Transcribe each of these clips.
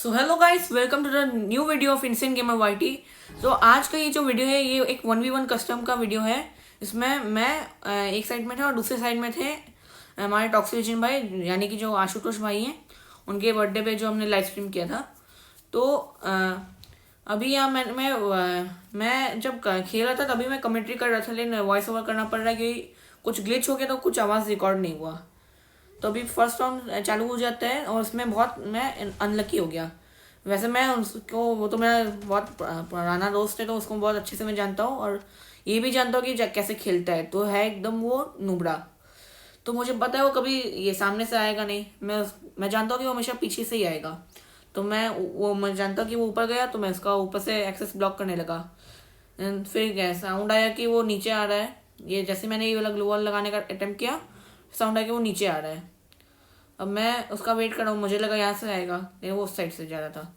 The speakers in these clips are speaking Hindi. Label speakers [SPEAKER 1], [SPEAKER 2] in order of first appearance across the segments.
[SPEAKER 1] So hello guys, welcome to the new video of innocent gamer YT. तो आज का ये जो वीडियो है ये एक 1v1 कस्टम का वीडियो है। इसमें मैं एक साइड में था और दूसरे साइड में थे हमारे टॉक्सिक भाई, यानी कि जो आशुतोष भाई हैं। उनके बर्थडे पे जो हमने लाइव स्ट्रीम किया था। तो अभी यहाँ मैं जब खेल रहा था तभी मैं कमेंट्री कर रहा था, लेकिन वॉइस ओवर करना पड़ रहा है क्योंकि कुछ ग्लिच हो गया तो कुछ आवाज़ रिकॉर्ड नहीं हुआ। तो अभी फर्स्ट राउंड चालू हो जाता है और उसमें बहुत मैं अनलकी हो गया। वैसे मैं उसको, वो तो मेरा बहुत पुराना दोस्त है तो उसको बहुत अच्छे से मैं जानता हूँ और ये भी जानता हूँ कि कैसे खेलता है। तो है एकदम वो नुबड़ा। तो मुझे पता है वो कभी ये सामने से आएगा नहीं। मैं जानता हूँ कि वो हमेशा पीछे से ही आएगा। तो मैं जानता हूँ कि वो ऊपर गया तो मैं उसका ऊपर से एक्सेस ब्लॉक करने लगा। फिर क्या साउंड आया कि वो नीचे आ रहा है। ये जैसे मैंने ये वाला ग्लू वॉल लगाने का अटेम्प्ट किया, साउंड आया कि वो नीचे आ रहा है। अब मैं उसका वेट कर रहा हूँ, मुझे लगा यहाँ से आएगा लेकिन वो उस साइड से जा रहा था।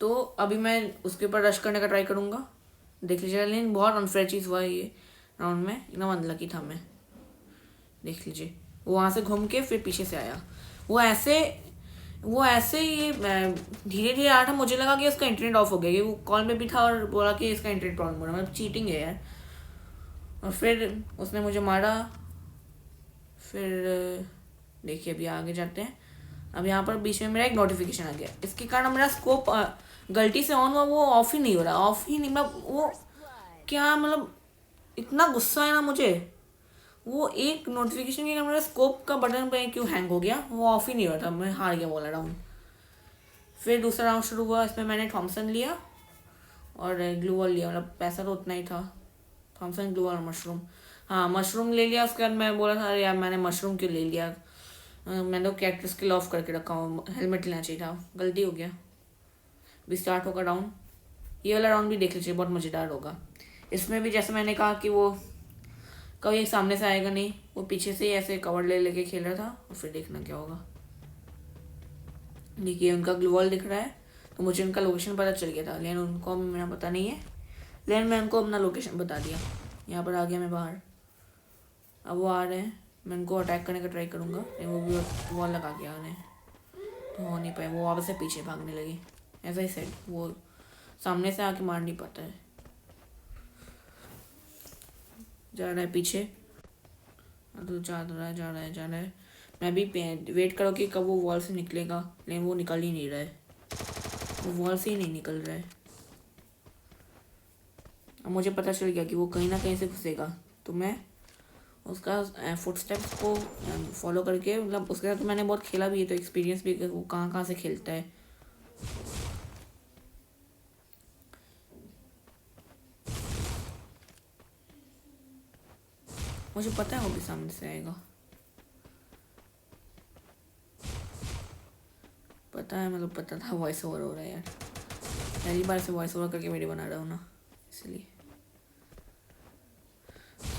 [SPEAKER 1] तो अभी मैं उसके ऊपर रश करने का ट्राई करूँगा। देख लीजिए, लेकिन बहुत अनफेयर चीज़ हुआ है ये राउंड में, एकदम अनलकी था मैं। देख लीजिए, वो वहाँ से घूम के फिर पीछे से आया। वो ऐसे वो ऐसे ही धीरे धीरे आया था। मुझे लगा कि उसका इंटरनेट ऑफ हो गया, कि वो कॉल में भी था और बोला कि इसका इंटरनेट प्रॉब्लम हो रहा है। मतलब चीटिंग है यार। और फिर उसने मुझे मारा। फिर देखिए अभी आगे जाते हैं। अब यहाँ पर बीच में मेरा एक नोटिफिकेशन आ गया, इसके कारण मेरा स्कोप गलती से ऑन हुआ, वो ऑफ ही नहीं हो रहा, ऑफ ही नहीं। मतलब वो क्या, मतलब इतना गुस्सा है ना मुझे। वो एक नोटिफिकेशन के कारण मेरा स्कोप का बटन पे क्यों हैंग हो गया, वो ऑफ ही नहीं हो रहा था। मैं हार गया बोला राउंड। फिर दूसरा राउंड शुरू हुआ, इसमें मैंने थॉमसन लिया और ग्लू वॉल लिया। मतलब पैसा तो उतना ही था। थॉमसन, ग्लू वॉल और मशरूम। हाँ, मशरूम ले लिया। उसके बाद मैं बोला था अरे यार मैंने मशरूम क्यों ले लिया। मैंने तो कैरेक्टर स्किल ऑफ करके रखा हूँ, हेलमेट लेना चाहिए था, गलती हो गया। भी स्टार्ट होगा राउंड। ये वाला राउंड भी देख लीजिए, बहुत मज़ेदार होगा। इसमें भी जैसे मैंने कहा कि वो कभी सामने से आएगा नहीं, वो पीछे से ही ऐसे कवर ले लेके खेल रहा था। और फिर देखना क्या होगा। देखिए उनका ग्लू वॉल दिख रहा है तो मुझे उनका लोकेशन पता चल गया था, लेकिन उनको मेरा पता नहीं है। लेकिन मैं उनको अपना लोकेशन बता दिया। यहाँ पर आ गया मैं बाहर। अब वो आ रहे हैं, मैं उनको अटैक करने का ट्राई करूँगा लेकिन वो भी वॉल लगा के आ रहे हैं तो हो नहीं पाए। वो वापस से पीछे भागने लगी। ऐसा ही सेट, वो सामने से आके मार नहीं पाता है। जा रहा है पीछे, तो जा रहा है। मैं भी वेट करो कि कब वो वॉल से निकलेगा, लेकिन वो निकल ही नहीं रहा है। वो वॉल से ही नहीं निकल रहा है। अब मुझे पता चल गया कि वो कहीं ना कहीं से घुसेगा। तो मैं उसका फुटस्टेप्स को फॉलो करके, मतलब उसके साथ तो मैंने बहुत खेला भी है तो एक्सपीरियंस भी, वो कहाँ कहाँ से खेलता है। मुझे पता है वो भी सामने से आएगा, पता है, मतलब पता था। वॉइस ओवर हो रहा है यार, पहली बार से वॉइस ओवर करके वीडियो बना रहा हूँ ना, इसलिए।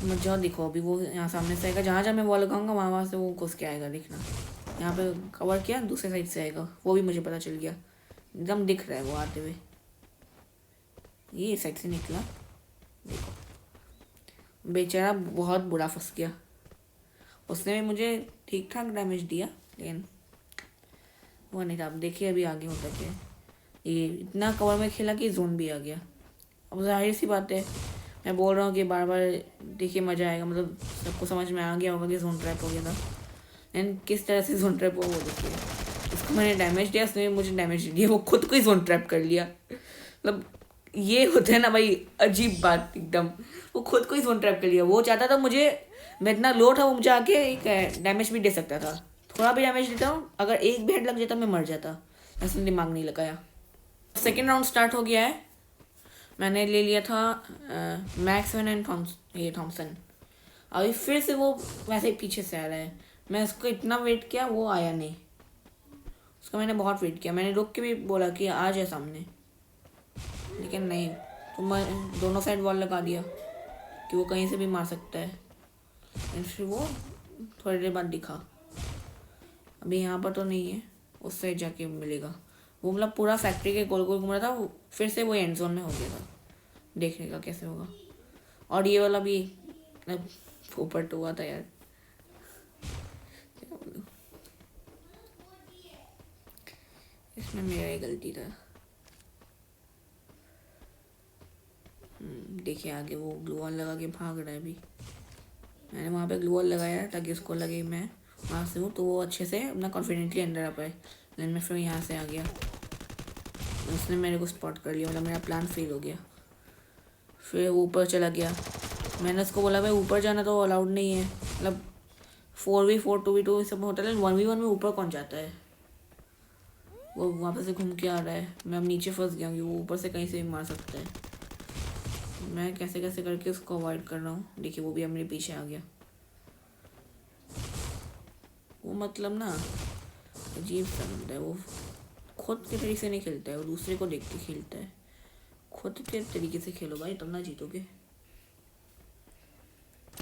[SPEAKER 1] मत जाओ, देखो अभी वो यहाँ सामने से आएगा। जहाँ जहाँ मैं वॉल लगाऊंगा वहाँ वहाँ से वो घुस के आएगा, देखना। यहाँ पे कवर किया, दूसरे साइड से आएगा, वो भी मुझे पता चल गया। एकदम दिख रहा है वो आते हुए। ये साइड से निकला, देखो बेचारा बहुत बुरा फंस गया। उसने भी मुझे ठीक ठाक डैमेज दिया लेकिन वो नहीं था। अब देखिए अभी आगे होता क्या है। ये इतना कवर में खेला कि जोन भी आ गया। अब जाहिर सी बात है, मैं बोल रहा हूँ कि बार बार देखिए मज़ा आएगा। मतलब सबको समझ में आ गया होगा कि जोन ट्रैप हो गया था। एंड किस तरह से जोन ट्रैप हुआ वो देखिए। उसको मैंने डैमेज दिया, उसने मुझे डैमेज दिया, वो खुद को ही जोन ट्रैप कर लिया। मतलब ये होता है ना भाई, अजीब बात एकदम। वो खुद को ही जोन ट्रैप कर लिया। वो चाहता था मुझे, मैं इतना लो था, वो मुझे आके एक डैमेज भी दे सकता था। थोड़ा भी डैमेज देता हूँ, अगर एक भी हेड लग जाता मैं मर जाता। ऐसे दिमाग नहीं लगाया। सेकेंड राउंड स्टार्ट हो गया है। मैंने ले लिया था मैक्सवेन एंड थॉमसन। अभी फिर से वो वैसे ही पीछे से आ रहा है। मैं उसको इतना वेट किया, वो आया नहीं। उसका मैंने बहुत वेट किया, मैंने रुक के भी बोला कि आ जाए सामने, लेकिन नहीं। तो मैं दोनों साइड वॉल लगा दिया कि वो कहीं से भी मार सकता है। फिर वो थोड़ी देर बाद दिखा। अभी यहाँ पर तो नहीं है, उस साइड जाके मिलेगा। वो मतलब पूरा फैक्ट्री के गोल गोल घूम रहा था, फिर से वो एंड जोन में हो गया था। देखने का कैसे होगा। और ये वाला भी पोपट हुआ था यार। इसमें मेरा ही गलती था। देखिए आगे वो ग्लू वॉल लगा के भाग रहा है अभी। मैंने वहाँ पे ग्लू वॉल लगाया ताकि उसको लगे मैं वहाँ से हूँ, तो वो अच्छे से अपना कॉन्फिडेंटली अंदर आ पाए। लेकिन मैं फिर यहाँ से आ गया, उसने मेरे को स्पॉट कर लिया, मतलब मेरा प्लान फेल हो गया। फिर वो ऊपर चला गया। मैंने उसको बोला भाई ऊपर जाना तो अलाउड नहीं है, मतलब 4v4 2v2 सब होता है, 1v1 में ऊपर कौन जाता है। वो वापस से घूम के आ रहा है, मैं अब नीचे फंस गया हूँ, वो ऊपर से कहीं से भी मार सकता है। मैं कैसे कैसे करके उसको अवॉइड कर रहा हूँ। देखिए वो भी अब मेरे पीछे आ गया। वो मतलब ना अजीब सा बंदा है, वो खुद के तरीके से नहीं खेलता है, वो दूसरे को देख के खेलता है। खुद के तरीके से खेलो भाई, तब ना जीतोगे।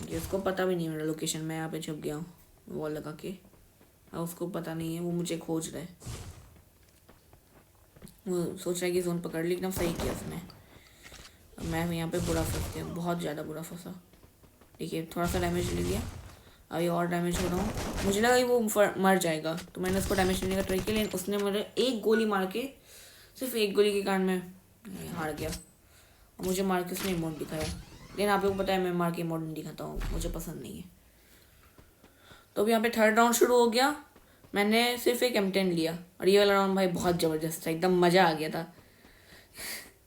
[SPEAKER 1] ये उसको पता भी नहीं है मेरा लोकेशन, मैं यहाँ पे छुप गया हूँ वॉल लगा के। अब उसको पता नहीं है, वो मुझे खोज रहा है। वो सोच रहा है कि जोन पकड़ ली, एकदम सही किया उसने। अब मैं यहाँ पे बुरा फंस गया, बहुत ज़्यादा बुरा फंसा। देखिए थोड़ा सा डैमेज ले लिया, अभी और डैमेज हो रहा हूँ। मुझे लगा कि वो मर जाएगा, तो मैंने उसको डैमेज लेने का ट्राई किया, लेकिन उसने मेरे एक गोली मार के, सिर्फ एक गोली के कारण मैं हार गया। और मुझे मार के उसने इमोट दिखाया, लेकिन आप लोग को पता है मैं मार के इमोट नहीं दिखाता हूँ, मुझे पसंद नहीं है। तो अभी यहाँ पे थर्ड राउंड शुरू हो गया। मैंने सिर्फ एक M10 लिया, और ये वाला राउंड भाई बहुत ज़बरदस्त था, एकदम मज़ा आ गया था।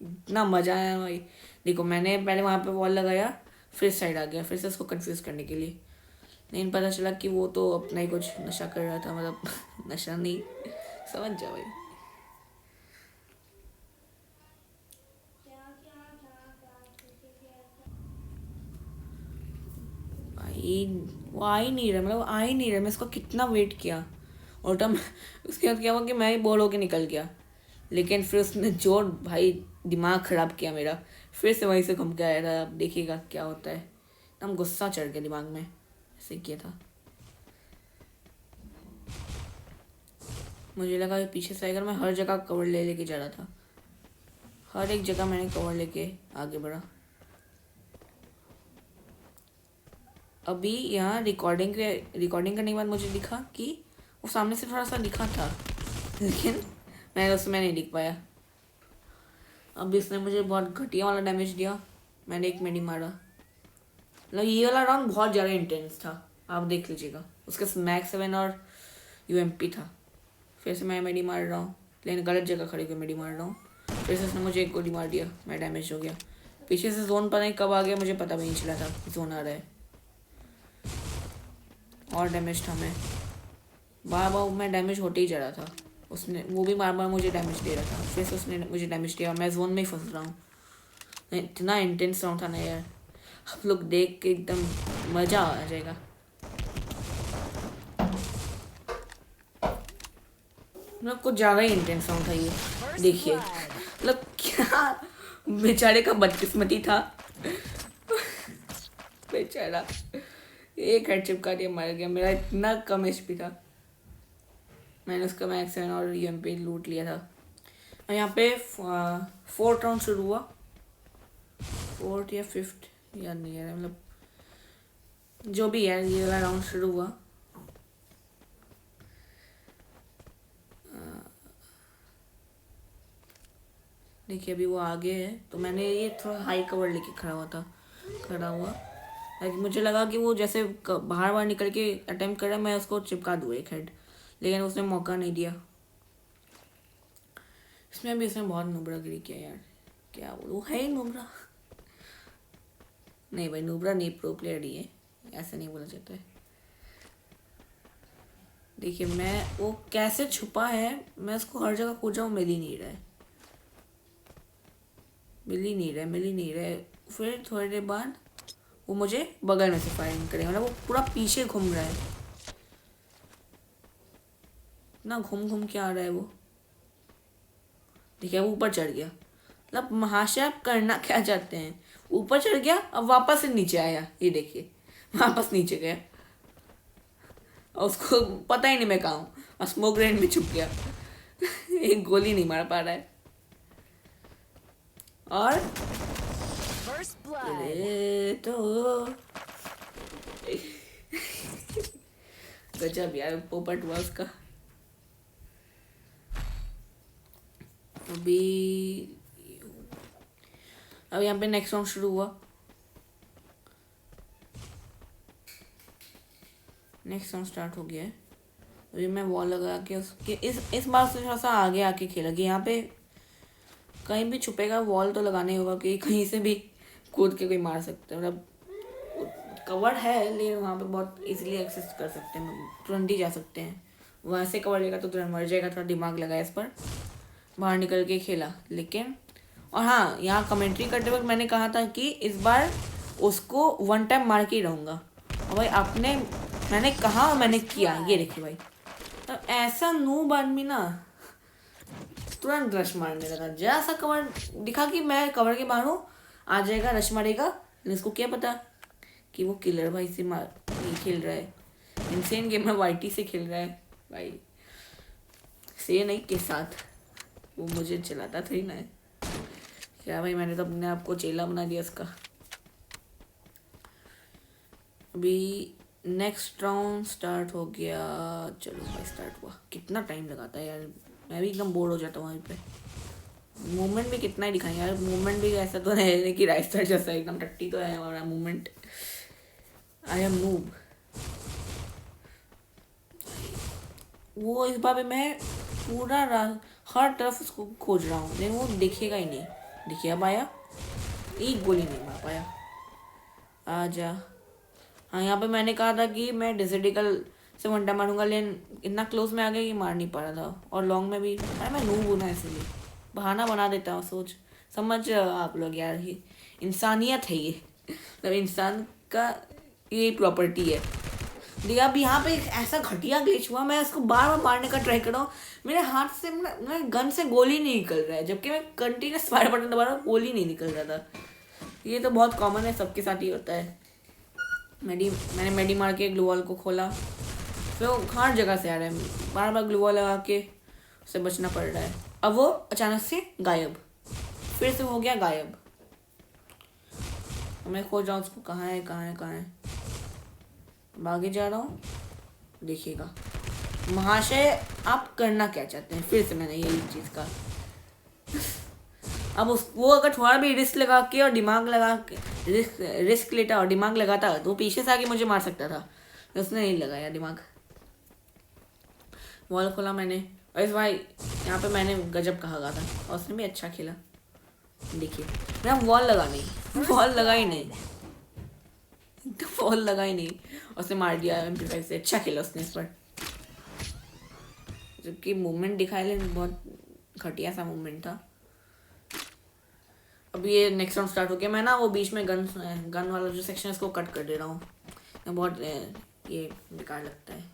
[SPEAKER 1] इतना मज़ा आया भाई। देखो मैंने पहले वहाँ पे वॉल लगाया, फिर साइड आ गया, फिर से उसको कंफ्यूज करने के लिए। लेकिन पता चला कि वो तो अपना ही कुछ नशा कर रहा था, मतलब नशा नहीं, समझ जाओ भाई। भाई वो आ ही नहीं रहा, मतलब आ ही नहीं रहा। मैं इसको कितना वेट किया, और तब उसके बाद क्या हुआ कि मैं ही बोर होके निकल गया। लेकिन फिर उसने जो भाई दिमाग ख़राब किया मेरा, फिर से वहीं से घूम के आया था। अब देखिएगा क्या होता है, एकदम गुस्सा चढ़ गया दिमाग में, ऐसे किया था। मुझे लगा कि पीछे से आएगा, मैं हर जगह कवर ले लेके जा रहा था, हर एक जगह मैंने कवर लेके आगे बढ़ा। अभी यहाँ रिकॉर्डिंग करने के बाद मुझे दिखा कि वो सामने से थोड़ा सा दिखा था, लेकिन मैं उसमें नहीं दिख पाया। अब इसने मुझे बहुत घटिया वाला डैमेज दिया, मैंने एक मेडी मारा। मतलब ये वाला राउंड बहुत ज़्यादा इंटेंस था, आप देख लीजिएगा। उसका स्मैक 7 और UMP था। फिर से मैं मेडी मार रहा हूँ, लेकिन गलत जगह खड़े होकर मेडी मार रहा हूँ। फिर से उसने मुझे एक गोली मार दिया, मैं डैमेज हो गया। पीछे से जोन पता नहीं कब आ गया, मुझे पता भी नहीं चला था जोन आ रहा है। और डैमेज था, मैं बार बार मैं डैमेज होते ही जा रहा था। उसने वो भी बार बार मुझे डैमेज दे रहा था, फिर से उसने मुझे डैमेज दिया, मैं जोन में ही फंस रहा हूँ। इतना इंटेंस राउंड था ना यार, आप लोग देख के एकदम मज़ा आ जाएगा। मतलब कुछ ज़्यादा ही इंटेंस राउंड था ये। देखिए मतलब क्या बेचारे का बदकिस्मती था। बेचारा एक हेड चिपका दिया मर गया, मेरा इतना कम HP था। मैंने उसका मैक्स 7 और UMP लूट लिया था। और यहाँ पे 4th राउंड शुरू हुआ, 4th या 5th याद नहीं है, मतलब जो भी है ये वाला राउंड शुरू हुआ। देखिए अभी वो आगे है, तो मैंने ये थोड़ा हाई कवर लेके खड़ा हुआ ताकि मुझे लगा कि वो जैसे बाहर बाहर निकल के अटेम्प्ट कर रहा है, मैं उसको चिपका दूँ एक हेड, लेकिन उसने मौका नहीं दिया। इसमें भी उसने बहुत नुबरागिरी किया यार, क्या बोलूँ, है ही नुबरा। नहीं भाई नुबरा नहीं, प्रो प्लेयर ही है, ऐसे नहीं बोला जाता है। देखिए मैं वो कैसे छुपा है, मैं उसको हर जगह खोजा हूँ, मिल ही नहीं रहा है। फिर थोड़ी देर बाद वो मुझे बगल में से फायरिंग करेगा, मतलब वो पूरा पीछे घूम रहा है ना, घूम घूम के आ रहा है वो। देखिए वो ऊपर चढ़ गया, मतलब महाशय आप करना क्या चाहते हैं। ऊपर चढ़ गया, अब वापस से नीचे आया, ये देखिए वापस नीचे गया, और उसको पता ही नहीं मैं कहाँ हूँ, और स्मोक ग्रेनेड में छुप गया। एक गोली नहीं मार पा रहा है। और तो गजब यार पोपट हुआ उसका। अभी अब यहाँ पे नेक्स्ट राउंड शुरू हुआ। नेक्स्ट राउंड स्टार्ट हो गया है। अभी मैं वॉल लगा के उसके इस बार से थोड़ा सा आगे आके खेला कि यहाँ पे कहीं भी छुपेगा वॉल तो लगाना ही होगा, कि कहीं से भी कूद के कोई मार सकता है। मतलब कवर्ड है लेकिन वहाँ पे बहुत इजीली एक्सेस कर सकते हैं, तुरंत ही जा सकते हैं। वहाँ से कवर लेगा तो तुरंत मर जाएगा। थोड़ा दिमाग लगाया इस पर, बाहर निकल के खेला। लेकिन और हाँ, यहाँ कमेंट्री करते वक्त मैंने कहा था कि इस बार उसको वन टाइम मार के ही रहूँगा। और भाई मैंने कहा और मैंने किया। ये देखिए भाई, तो ऐसा नूब आदमी ना तुरंत रश मारने लगा। जैसा कवर दिखा कि मैं कवर के बाहर हूँ, आ जाएगा, रश मारेगा। लेकिन इसको क्या पता कि वो किलर भाई से खेल रहा है, इनसेन गेमर वाईटी से खेल रहा है भाई, से नहीं के साथ। वो मुझे चलाता था ही ना। क्या भाई, मैंने तो अपने आप को चेला बना दिया इसका। अभी नेक्स्ट राउंड स्टार्ट हो गया। चलो भाई स्टार्ट हुआ। कितना टाइम लगाता है यार, मैं भी एकदम बोर हो जाता हूँ वहीं पे। मूवमेंट भी कितना ही दिखाएं यार, मूवमेंट भी ऐसा तो है कि राइट साइड जैसा एकदम टट्टी तो है हमारा मूवमेंट। I am noob. वो इस बार मैं पूरा हर तरफ उसको खोज रहा हूँ, लेकिन वो दिखेगा ही नहीं। देखिए अब आया, एक गोली नहीं मार पाया। आ जा। हाँ, यहाँ पे मैंने कहा था कि मैं डिजिटिकल से वन टाइम मारूंगा, लेकिन इतना क्लोज में आ गया कि मार नहीं पा रहा था। और लॉन्ग में भी अरे मैं नूब हूं ना, इसलिए बहाना बना देता हूँ। समझ आप लोग यार, ये इंसानियत है। ये मतलब इंसान का ये प्रॉपर्टी है। देखिए अब यहाँ पे एक ऐसा घटिया ग्लिच हुआ, मैं उसको बार बार मारने का ट्राई कर रहा हूँ, मेरे हाथ से मेरे गन से गोली नहीं निकल रहा है, जबकि मैं कंटिन्यूस फायर बटन दबा रहा हूँ, गोली नहीं निकल रहा था। ये तो बहुत कॉमन है, सबके साथ ही होता है। मैंने मेडी मार के ग्लू वॉल को खोला, फिर वो हर जगह से आ रहा है, बार बार ग्लू वॉल लगा के उससे बचना पड़ रहा है। अब वो अचानक से गायब, फिर से हो गया गायब। मैं खोज रहा हूँ उसको, कहाँ है। आगे जा रहा हूँ, देखिएगा महाशय आप करना क्या चाहते हैं। फिर से मैंने यही चीज़ का अब वो अगर थोड़ा भी रिस्क लगा के और दिमाग लगा के रिस्क लेता और दिमाग लगाता तो वो पीछे से आके मुझे मार सकता था। उसने नहीं लगाया दिमाग। वॉल खोला मैंने, और इस भाई यहाँ पे मैंने गजब कहा था, और उसने भी अच्छा खेला। देखिए मैं वॉल लगा ही नहीं, उसने मार दिया MP5 से। अच्छा खेला उसने इस पर, जबकि मूवमेंट दिखाया लेकिन बहुत घटिया सा मूवमेंट था। अब ये नेक्स्ट राउंड स्टार्ट हो गया। मैं ना वो बीच में गन वाला जो सेक्शन है उसको कट कर दे रहा हूँ, बहुत ये बेकार लगता है।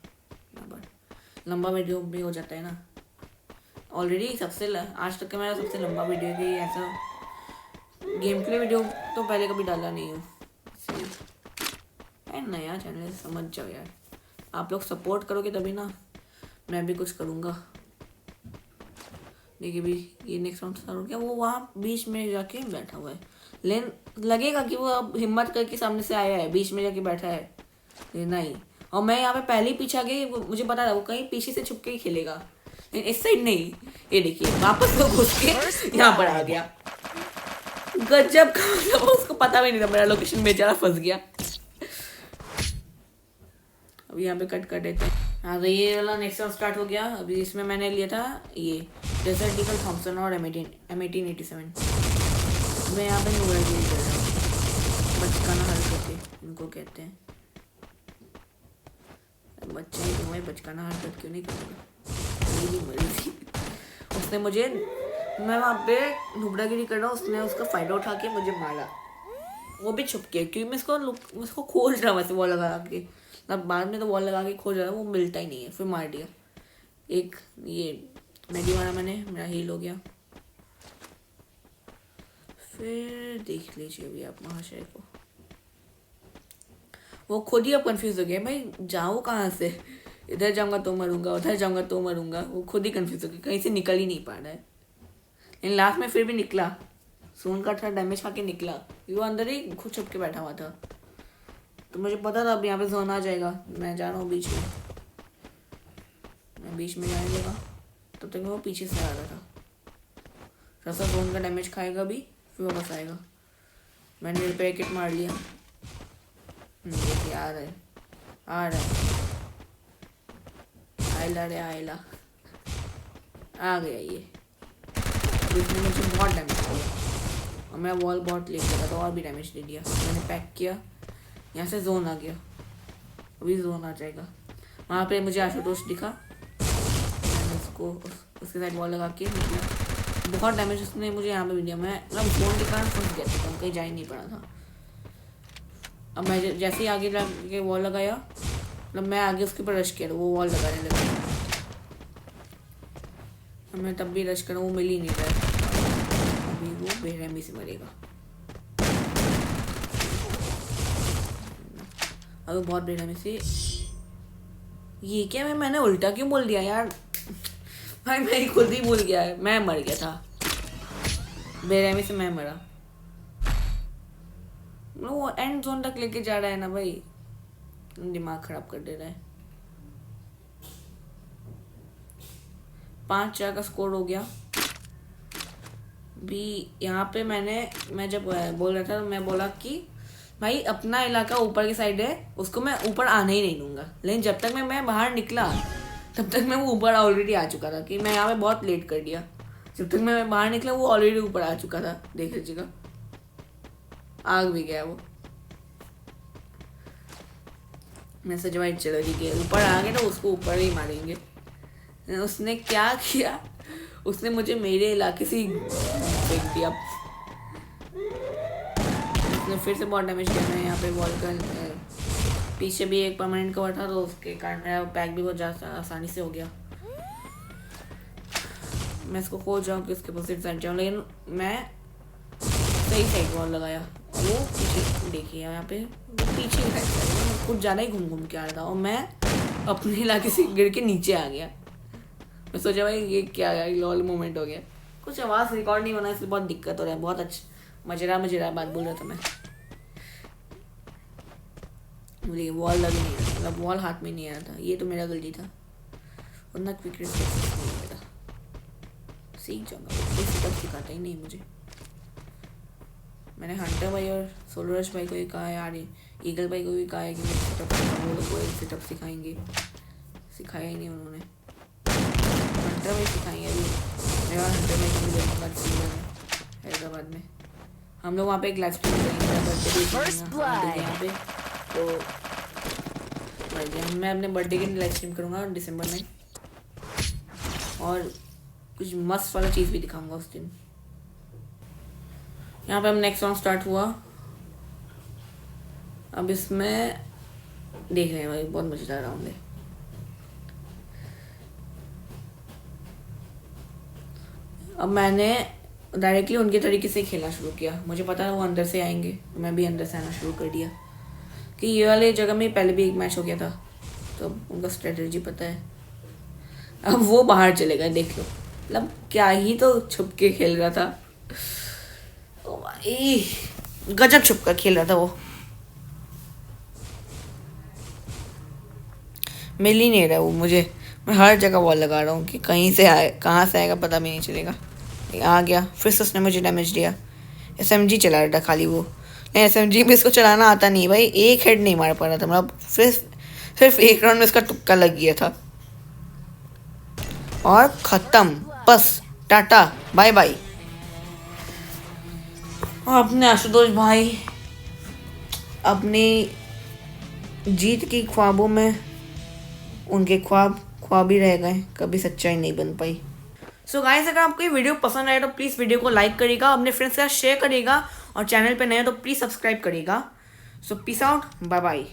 [SPEAKER 1] लंबा वीडियो भी हो जाता है ना। ऑलरेडी आज तक का मेरा सबसे लंबा वीडियो है। ऐसा गेम प्ले वीडियो तो पहले कभी डाला नहीं हूँ, इसलिए नया चैनल है, समझ जाओ यार। आप लोग सपोर्ट करोगे तभी ना मैं भी कुछ करूँगा। देखिए भी ये नेक्स्ट राउंड स्टार्ट हो गया। वो वहाँ बीच में जाके बैठा हुआ है, लेकिन लगेगा कि वो अब हिम्मत करके सामने से आया है, बीच में जाके बैठा है, लेकिन नहीं। और मैं यहाँ पे पहले ही पीछे आ गई, मुझे पता था वो कहीं पीछे से छुप के ही खेलेगा, लेकिन इस साइड नहीं। ये देखिए वापस वो घुस के यहाँ पर आ गया। गजब का, मतलब उसको पता भी नहीं था मेरा लोकेशन, बेचारा फंस गया। अब यहाँ पे कट कर देते हैं। हाँ, तो ये वाला नेक्स्ट राउंड स्टार्ट हो गया। अभी इसमें मैंने लिया था ये डेजर्ट ईगल थॉमसन और M1887। मैं यहाँ पे नूबड़ा गिरी कर रहा हूँ। बचकाना हरकत इनको कहते हैं। बच्चे ही तुम्हें बचकाना हरकत क्यों नहीं करोगे, मेरी मर्जी। उसने मुझे, मैं वहाँ पे नुबड़ागिरी कर रहा हूँ, उसने उसका फायदा उठा के मुझे मारा, वो भी छुप के, क्योंकि मैं इसको खोज रहा वैसे वॉल लगा के। तब बाद में तो वॉल लगा के खोज रहा, वो मिलता ही नहीं है, फिर मार दिया। एक ये मैगी मारा मैंने, मेरा हील हो गया। फिर देख लीजिए अभी आप महाशय को, वो खुद ही अब कंफ्यूज हो गया, भाई जाऊँ कहाँ से, इधर जाऊँगा तो मरूंगा, उधर जाऊँगा तो मरूंगा। वो खुद ही कंफ्यूज हो गया, कहीं से निकल ही नहीं पा रहा है। लेकिन लास्ट में फिर भी निकला, सोन का थोड़ा डैमेज खा के निकला, वो अंदर ही खुद छुप के बैठा हुआ था। तो मुझे पता था अब यहाँ पे जोन आ जाएगा। मैं जा रहा हूँ बीच में, मैं बीच में जाने लगा, तब तक वो पीछे से आ रहा था। थोड़ा सा जोन का डैमेज खाएगा भी, फिर वापस आएगा। मैंने रिपेयर किट मार लिया। देखिए आ रहा है, आ रहा है, आयला रे आयला, आ गया ये। इसने मुझे बहुत डैमेज दिया और मैं वॉल बहुत लेट लगा तो और भी डैमेज दे दिया। मैंने पैक किया, यहाँ से जोन आ गया, अभी जोन आ जाएगा। वहाँ पे मुझे आशुतोष दिखा, मैंने उसको उसके साथ वॉल लगा के निकला। बहुत डैमेज उसने मुझे यहाँ पे भी दिया। मैं मतलब जोन के कारण फंस गया था, कहीं जा ही नहीं पड़ा था। अब मैं जैसे ही आगे जाके वॉल लगाया, मतलब मैं आगे उसके ऊपर रश किया तो वो वॉल लगाने लगा। मैं तब भी रश करूँ, वो मिल ही नहीं रहा। अभी वो बेरहमी से मरेगा। अभी बहुत बेरहमी से। ये क्या, मैंने उल्टा क्यों बोल दिया यार भाई, मैं खुद ही भूल गया है। मैं मर गया था बेरहमी से, मैं मरा। वो एंड जोन तक लेके जा रहा है ना भाई, दिमाग खराब कर दे रहा है। 5-4 का स्कोर हो गया भी। यहाँ पे मैं जब बोल रहा था, मैं बोला कि भाई अपना इलाका ऊपर की साइड है, उसको मैं ऊपर आने ही नहीं दूंगा। लेकिन जब तक मैं बाहर निकला तब तक मैं वो ऊपर ऑलरेडी आ चुका था, कि मैं यहाँ पे बहुत लेट कर दिया। जब तक मैं बाहर निकला वो ऑलरेडी ऊपर आ चुका था। देख लीजिएगा, आग भी गया वो। मैसेज वाइट चलो जी के ऊपर आ गए तो उसको ऊपर ही मारेंगे। उसने क्या किया, उसने मुझे मेरे इलाके से फेंक दिया। उसने फिर से बहुत डैमेज किया। मैं यहाँ पे वॉल का पीछे भी एक परमानेंट कवर था, तो उसके कारण मेरा पैक भी बहुत ज़्यादा आसानी से हो गया। मैं इसको खोज जाऊँ कि उसके अपोजिट साइड जाऊँ, लेकिन मैं सही साइड वॉल लगाया। वो पीछे देखिए, यहाँ पे पीछे की साइड कुछ ज़्यादा ही घूम के आ रहा था और मैं अपने इलाके से गिर के नीचे आ गया। मैं सोचा भाई ये क्या है, लॉल मोमेंट हो गया। कुछ आवाज़ रिकॉर्ड नहीं बना, इसलिए बहुत दिक्कत हो रहा है। बहुत अच्छा मजेदार बात बोल रहा था मैं। मुझे वॉल लग नहीं रहा, मतलब वॉल हाथ में नहीं आ रहा था। ये तो मेरा गलती था, उतना क्विक रिफ्लेक्स नहीं मेरा। सीख जाऊँगा, कोई सेटअप सिखाता ही नहीं मुझे। मैंने हंटर भाई और सोलरश भाई को भी कहा है यार, ईगल भाई को भी कहा है कि मैं सेटअप सिखाऊँ, वो लोग को सेटअप सिखाएंगे। सिखाया ही नहीं उन्होंने। हंटर भाई सिखाएंगे अभी। मेरा हंटर भाई को भी देखूँगा हैदराबाद में। हम लोग वहाँ पे एक लाइव स्ट्रीम करेंगे बर्थडे यहाँ पे, तो मैं अपने बर्थडे के लाइव स्ट्रीम करूँगा दिसंबर में, और कुछ मस्त वाला चीज़ भी दिखाऊंगा उस दिन। यहाँ पे हम नेक्स्ट राउंड स्टार्ट हुआ। अब इसमें देख रहे हैं भाई, बहुत मजेदार राउंड है। अब मैंने डायरेक्टली उनके तरीके से खेलना शुरू किया। मुझे पता है वो अंदर से आएंगे, मैं भी अंदर से आना शुरू कर दिया। कि ये वाले जगह में पहले भी एक मैच हो गया था, तो उनका स्ट्रेटजी पता है। अब वो बाहर चले गए, देख लो। मतलब क्या ही तो छुप के खेल रहा था। ओ भाई गजब छुप कर खेल रहा था वो। मिल ही नहीं रहा वो मुझे। मैं हर जगह वॉल लगा रहा हूँ कि कहीं से आए, कहाँ से आएगा पता भी नहीं चलेगा। आ गया, फिर से उसने मुझे डैमेज दिया। SMG चला रहा था खाली वो। नहीं, SMG में इसको चलाना आता नहीं भाई। एक हेड नहीं मार पा रहा था, मतलब सिर्फ एक राउंड में इसका तुक्का लग गया था और ख़त्म। बस टाटा बाय बाय। और अपने आशुतोष भाई अपनी जीत की ख्वाबों में, उनके ख्वाब ही रह गए, कभी सच्चाई नहीं बन पाई। सो गाइस, अगर आपको ये वीडियो पसंद आए तो प्लीज़ वीडियो को लाइक करिएगा, अपने फ्रेंड्स के साथ शेयर करिएगा, और चैनल पे नए हो तो प्लीज़ सब्सक्राइब करिएगा। सो पीस आउट, बाय बाय।